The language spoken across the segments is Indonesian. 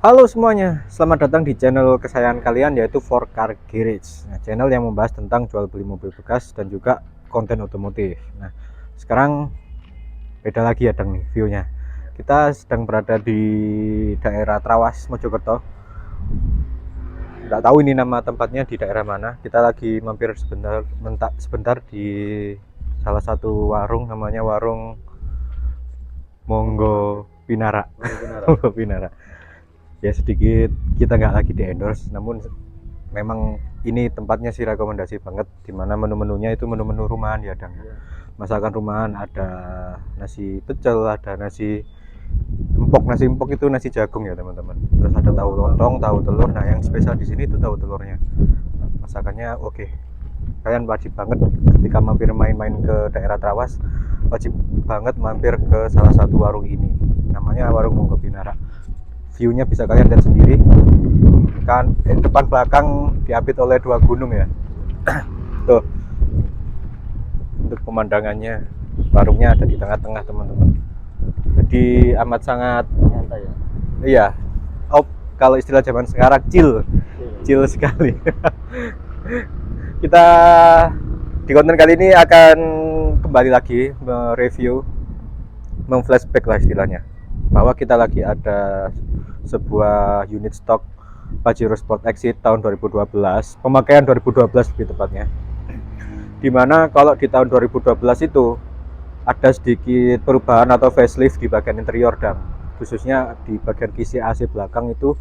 Halo semuanya, selamat datang di channel kesayangan kalian yaitu For Car Garage. Nah, channel yang membahas tentang jual beli mobil bekas dan juga konten otomotif. Nah, sekarang beda lagi ya nih view-nya. Kita sedang berada di daerah Trawas, Mojokerto. Nggak tahu ini nama tempatnya di daerah mana. Kita lagi mampir sebentar di salah satu warung, namanya warung Monggo Pinara. Monggo Pinara. Ya sedikit kita nggak lagi di endorse, namun memang ini tempatnya sih rekomendasi banget, dimana menu-menunya itu menu-menu rumahan ya Dang. Masakan rumahan, ada nasi pecel, ada nasi empok itu nasi jagung ya teman-teman, terus ada tahu lontong, tahu telur. Nah yang spesial di sini itu tahu telurnya. Masakannya oke. Kalian wajib banget ketika mampir main-main ke daerah Trawas, wajib banget mampir ke salah satu warung ini, namanya warung Monggo Pinara. View-nya bisa kalian lihat sendiri kan, depan belakang diapit oleh dua gunung ya. Tuh, untuk pemandangannya, warungnya ada di tengah-tengah teman-teman, jadi amat sangat Santai ya. iya, kalau istilah zaman sekarang chill sekali. Kita di konten kali ini akan kembali lagi mereview, memflashback lah istilahnya, bahwa kita lagi ada sebuah unit stok Pajero Sport Exit tahun 2012, pemakaian 2012 lebih tepatnya. Dimana kalau di tahun 2012 itu ada sedikit perubahan atau facelift di bagian interior, dan khususnya di bagian kisi AC belakang itu.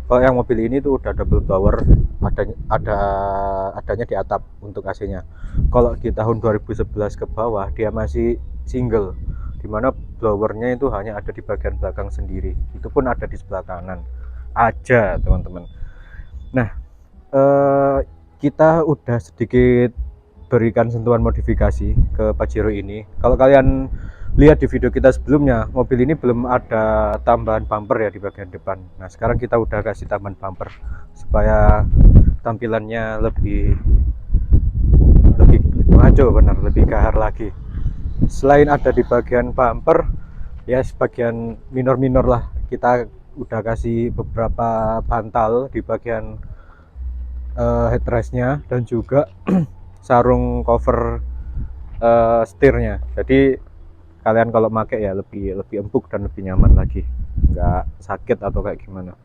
Kalau yang mobil ini tuh udah double blower, adanya di atap untuk AC-nya. Kalau di tahun 2011 ke bawah dia masih single, dimana blowernya itu hanya ada di bagian belakang sendiri, itu pun ada di sebelah kanan aja teman-teman. Nah, kita udah sedikit berikan sentuhan modifikasi ke Pajero ini. Kalau kalian lihat di video kita sebelumnya, mobil ini belum ada tambahan bumper ya di bagian depan. Nah sekarang kita udah kasih tambahan bumper supaya tampilannya lebih maco, benar, lebih gahar lagi. Selain ada di bagian bumper, ya sebagian minor-minor lah, kita udah kasih beberapa bantal di bagian headrestnya dan juga sarung cover setirnya. Jadi kalian kalau pakai ya lebih empuk dan lebih nyaman lagi, nggak sakit atau kayak gimana.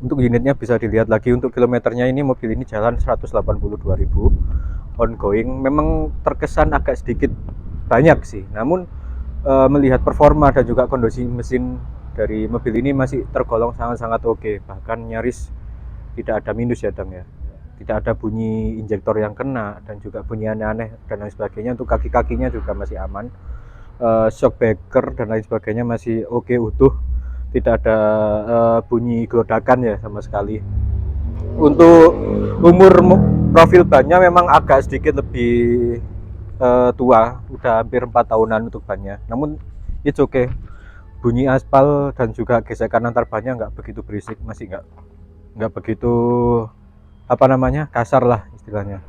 Untuk unitnya bisa dilihat lagi. Untuk kilometernya ini mobil ini jalan 182.000 ongoing. Memang terkesan agak sedikit banyak sih, namun melihat performa dan juga kondisi mesin dari mobil ini masih tergolong sangat-sangat oke, bahkan nyaris tidak ada minus ya Dang ya. Tidak ada bunyi injektor yang kena dan juga bunyi aneh-aneh dan lain sebagainya. Untuk kaki-kakinya juga masih aman, shock breaker dan lain sebagainya masih oke, utuh, tidak ada bunyi gelodakan ya sama sekali. Untuk umur profil bannya memang agak sedikit lebih tua, udah hampir 4 tahunan untuk bannya, namun it's okay. Bunyi aspal dan juga gesekan antar bannya nggak begitu berisik, masih nggak begitu kasar lah istilahnya,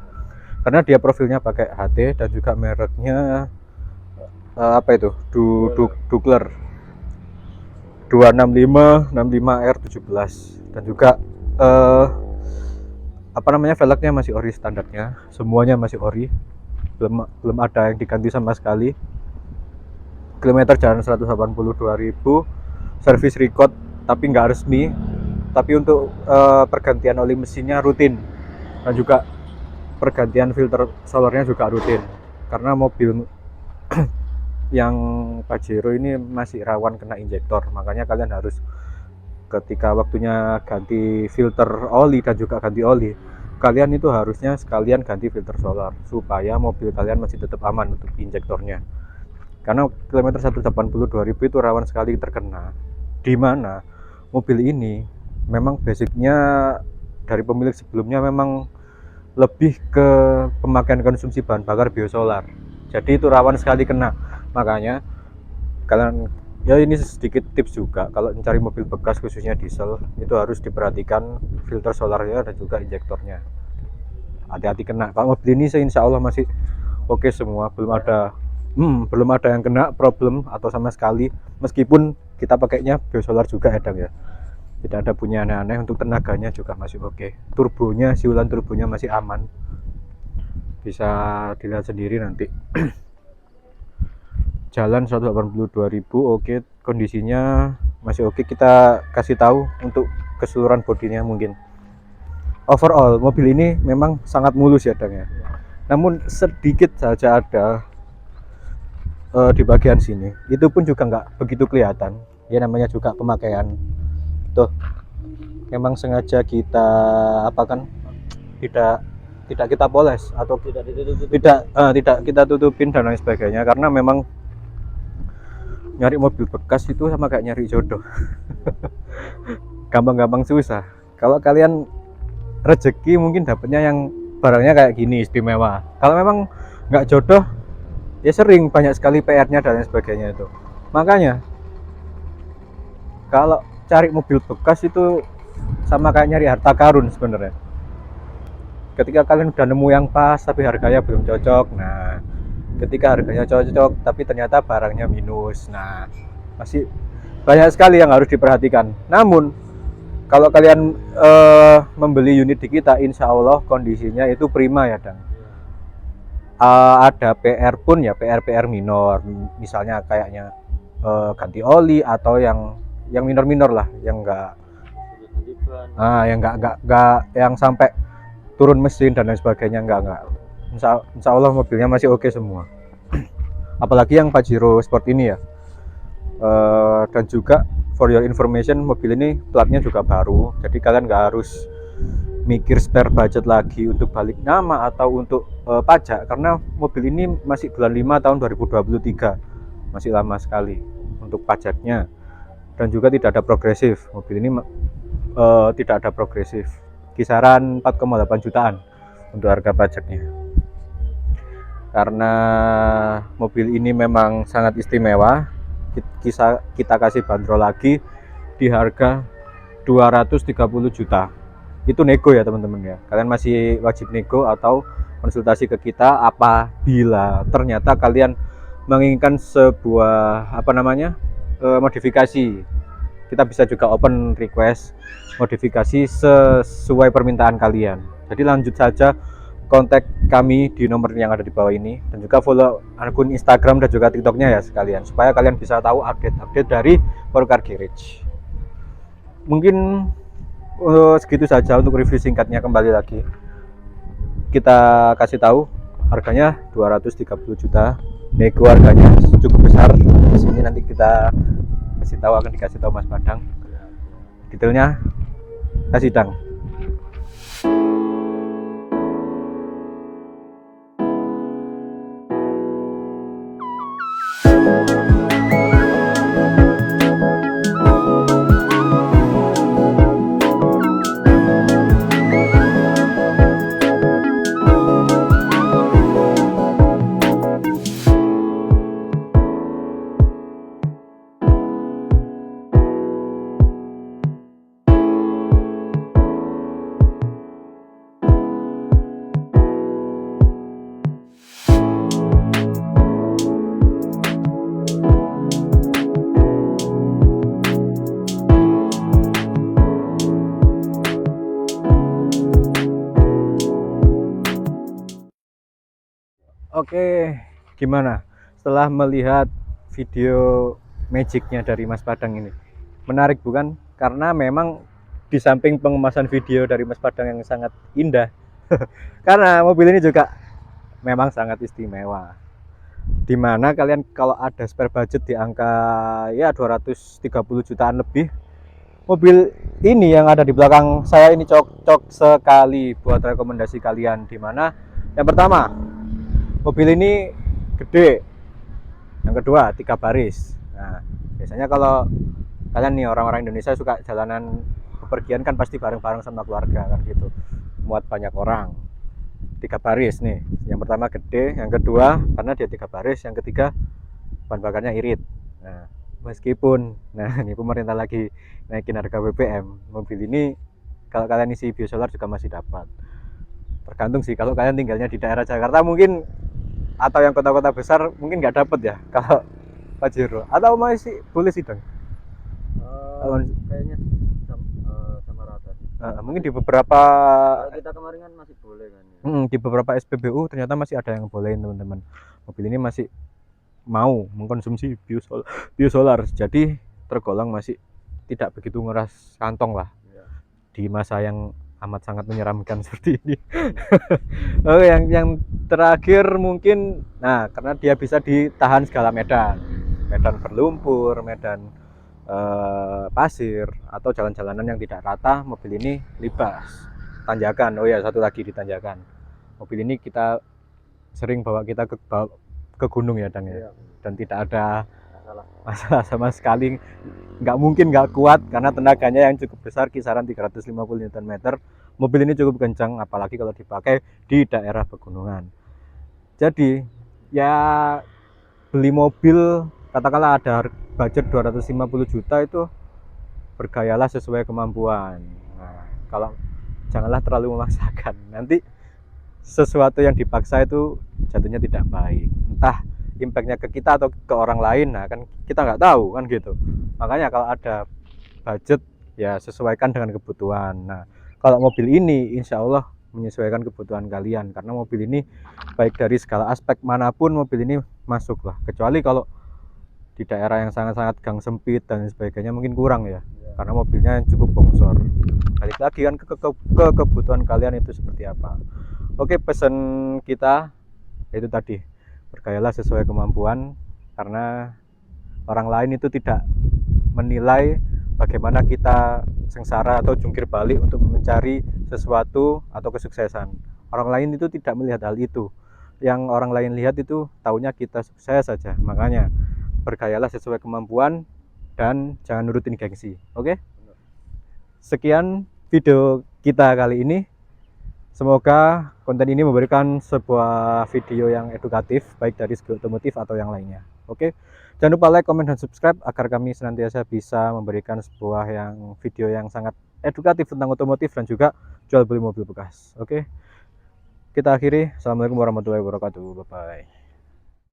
karena dia profilnya pakai HT dan juga mereknya Dougler 265-65R17, dan juga velgnya masih ori standarnya, semuanya masih ori, belum ada yang diganti sama sekali. Kilometer jalan 182.000, service record tapi nggak resmi, tapi untuk pergantian oli mesinnya rutin, dan juga pergantian filter solarnya juga rutin, karena mobil yang Pajero ini masih rawan kena injektor. Makanya kalian harus ketika waktunya ganti filter oli dan juga ganti oli, kalian itu harusnya sekalian ganti filter solar supaya mobil kalian masih tetap aman untuk injektornya. Karena kilometer 182.000 itu rawan sekali terkena, dimana mobil ini memang basicnya dari pemilik sebelumnya memang lebih ke pemakaian konsumsi bahan bakar biosolar, jadi itu rawan sekali kena. Makanya kalian, ya ini sedikit tips juga, kalau mencari mobil bekas khususnya diesel itu harus diperhatikan filter solarnya dan juga injektornya, hati-hati kena. Kalau mobil ini insya Allah masih oke semua, belum ada yang kena problem atau sama sekali, meskipun kita pakainya biosolar juga ya Dang ya. tidak ada bunyi aneh-aneh. Untuk tenaganya juga masih oke. Turbonya, siulan turbonya masih aman, bisa dilihat sendiri nanti. Jalan 182.000 oke, kondisinya masih oke. Kita kasih tahu untuk keseluruhan bodinya. Mungkin overall mobil ini memang sangat mulus ya Dang ya, namun sedikit saja ada di bagian sini, itu pun juga nggak begitu kelihatan ya, namanya juga pemakaian tuh. Memang sengaja kita tidak tidak kita poles atau tidak kita tutupin dan lain sebagainya, karena memang nyari mobil bekas itu sama kayak nyari jodoh. Gampang-gampang susah. Kalau kalian rezeki mungkin dapatnya yang barangnya kayak gini istimewa. Kalau memang nggak jodoh ya sering banyak sekali PR-nya dan lain sebagainya itu. Makanya kalau cari mobil bekas itu sama kayak nyari harta karun sebenarnya. Ketika kalian udah nemu yang pas tapi harganya belum cocok, nah ketika harganya cocok tapi ternyata barangnya minus, nah masih banyak sekali yang harus diperhatikan. Namun kalau kalian membeli unit di kita, insya Allah kondisinya itu prima ya Dang. Ada PR pun ya, PR minor, misalnya kayaknya ganti oli atau yang minor lah, yang enggak yang sampai turun mesin dan lain sebagainya, enggak. Insya Allah mobilnya masih oke semua. Apalagi yang Pajero Sport ini ya. Dan juga for your information, mobil ini platnya juga baru, jadi kalian nggak harus mikir spare budget lagi untuk balik nama atau untuk pajak, karena mobil ini masih bulan 5 tahun 2023, masih lama sekali untuk pajaknya. Dan juga tidak ada progresif, mobil ini tidak ada progresif, kisaran 4,8 jutaan untuk harga pajaknya. Karena mobil ini memang sangat istimewa, kita kasih bandrol lagi di harga 230 juta. Itu nego ya teman-teman ya. Kalian masih wajib nego atau konsultasi ke kita apabila ternyata kalian menginginkan sebuah modifikasi. Kita bisa juga open request modifikasi sesuai permintaan kalian. Jadi lanjut saja kontak kami di nomor yang ada di bawah ini, dan juga follow akun Instagram dan juga TikToknya ya sekalian, supaya kalian bisa tahu update dari Car Garage. Mungkin segitu saja untuk review singkatnya. Kembali lagi kita kasih tahu harganya 230 juta, nego harganya cukup besar. Di sini nanti kita akan dikasih tahu Mas Padang detailnya. Kasih Dang. Oke, gimana setelah melihat video magicnya dari Mas Padang ini? Menarik bukan? Karena memang di samping pengemasan video dari Mas Padang yang sangat indah, karena mobil ini juga memang sangat istimewa. Dimana kalian kalau ada spare budget di angka ya 230 jutaan lebih, mobil ini yang ada di belakang saya ini cocok sekali buat rekomendasi kalian. Dimana yang pertama, mobil ini gede, yang kedua 3 baris. Nah, biasanya kalau kalian nih orang-orang Indonesia suka jalanan bepergian kan pasti bareng-bareng sama keluarga kan gitu, muat banyak orang. 3 baris nih, yang pertama gede, yang kedua karena dia 3 baris, yang ketiga bahan bakarnya irit. Nah, meskipun ini pemerintah lagi naikin harga BBM, mobil ini kalau kalian isi biosolar juga masih dapat. Tergantung sih, kalau kalian tinggalnya di daerah Jakarta mungkin, atau yang kota-kota besar mungkin nggak dapat ya kalau Pajero, atau masih boleh sih Dong. kayaknya sama rata sih. Mungkin di beberapa Kalau kita kemarin kan masih boleh kan ya. di beberapa SPBU ternyata masih ada yang bolehin teman-teman. Mobil ini masih mau mengkonsumsi biosolar, jadi tergolong masih tidak begitu nguras kantong lah Iya. di masa yang amat sangat menyeramkan seperti ini. Oh, yang terakhir mungkin, nah karena dia bisa ditahan segala medan, medan berlumpur, medan pasir atau jalan-jalanan yang tidak rata, mobil ini libas. Tanjakan, oh ya satu lagi di tanjakan. Mobil ini kita sering bawa kita ke gunung ya Dan ya. Iya. Dan tidak ada Masalah. masalah sama sekali. Nggak mungkin nggak kuat karena tenaganya yang cukup besar, kisaran 350 Nm. Mobil ini cukup kencang apalagi kalau dipakai di daerah pegunungan. Jadi ya beli mobil katakanlah ada budget 250 juta itu bergayalah sesuai kemampuan. Nah, kalau janganlah terlalu memaksakan. Nanti sesuatu yang dipaksa itu jatuhnya tidak baik. Entah impactnya ke kita atau ke orang lain, nah kan kita nggak tahu kan gitu. Makanya kalau ada budget ya sesuaikan dengan kebutuhan. Nah, kalau mobil ini insya Allah menyesuaikan kebutuhan kalian karena mobil ini baik dari segala aspek manapun mobil ini masuk lah. Kecuali kalau di daerah yang sangat-sangat gang sempit dan sebagainya mungkin kurang ya, karena mobilnya cukup bongsor. Balik lagi kan ke kebutuhan kalian itu seperti apa. Oke, pesan kita itu tadi, bergayalah sesuai kemampuan karena orang lain itu tidak menilai bagaimana kita sengsara atau jungkir balik untuk mencari sesuatu atau kesuksesan. Orang lain itu tidak melihat hal itu. Yang orang lain lihat itu taunya kita sukses saja. Makanya bergayalah sesuai kemampuan dan jangan nurutin gengsi. Oke? Sekian video kita kali ini. Semoga konten ini memberikan sebuah video yang edukatif baik dari segi otomotif atau yang lainnya. Oke? Jangan lupa like, comment, dan subscribe agar kami senantiasa bisa memberikan sebuah video yang sangat edukatif tentang otomotif dan juga jual beli mobil bekas. Oke? Kita akhiri. Assalamualaikum warahmatullahi wabarakatuh. Bye bye.